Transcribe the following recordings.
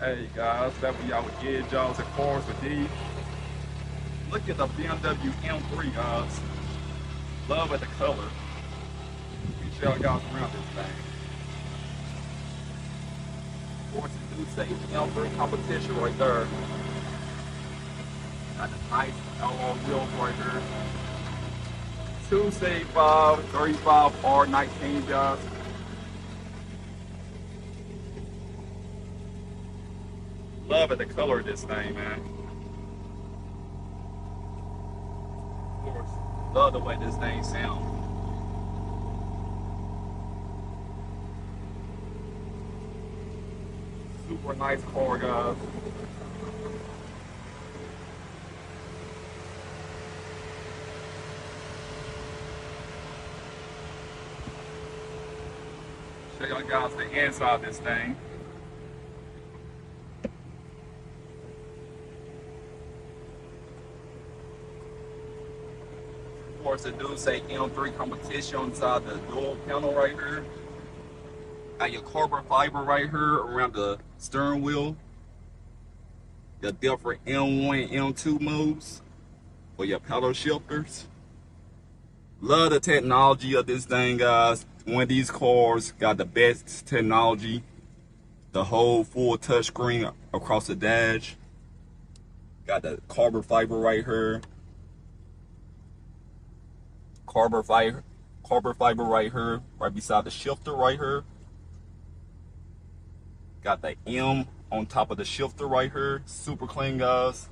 Hey guys, that we out with Gid Jaws and cars with D. Look at the BMW M3 guys. Love at the color. We show y'all guys around this thing. Of course it do say M3 Competition right there. Got the nice alloy wheels right here. 2C5, 35 R19 guys. Love at the color of this thing, man. Of course, love the way this thing sounds. Super nice car, guys. Show y'all guys the inside of this thing. Of course, it do say M3 Competition inside the dual panel right here. Got your carbon fiber right here around the steering wheel. The different M1 and M2 modes for your paddle shifters. Love the technology of this thing, guys. One of these cars got the best technology. The whole full touchscreen across the dash. Got the carbon fiber right here. Carbon fiber right here, right beside the shifter right here. Got the M on top of the shifter right here. Super clean, guys.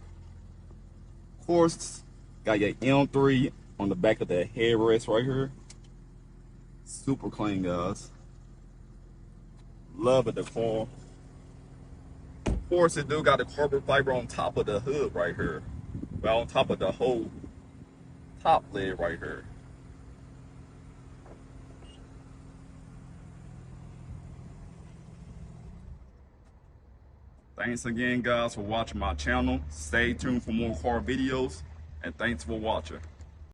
Of course, got your M3 on the back of the headrest right here. Super clean, guys. Love it, the car. Of course, it do got the carbon fiber on top of the hood right here. Well, on top of the whole top lid right here. Thanks again, guys, for watching my channel. Stay tuned for more car videos, and thanks for watching.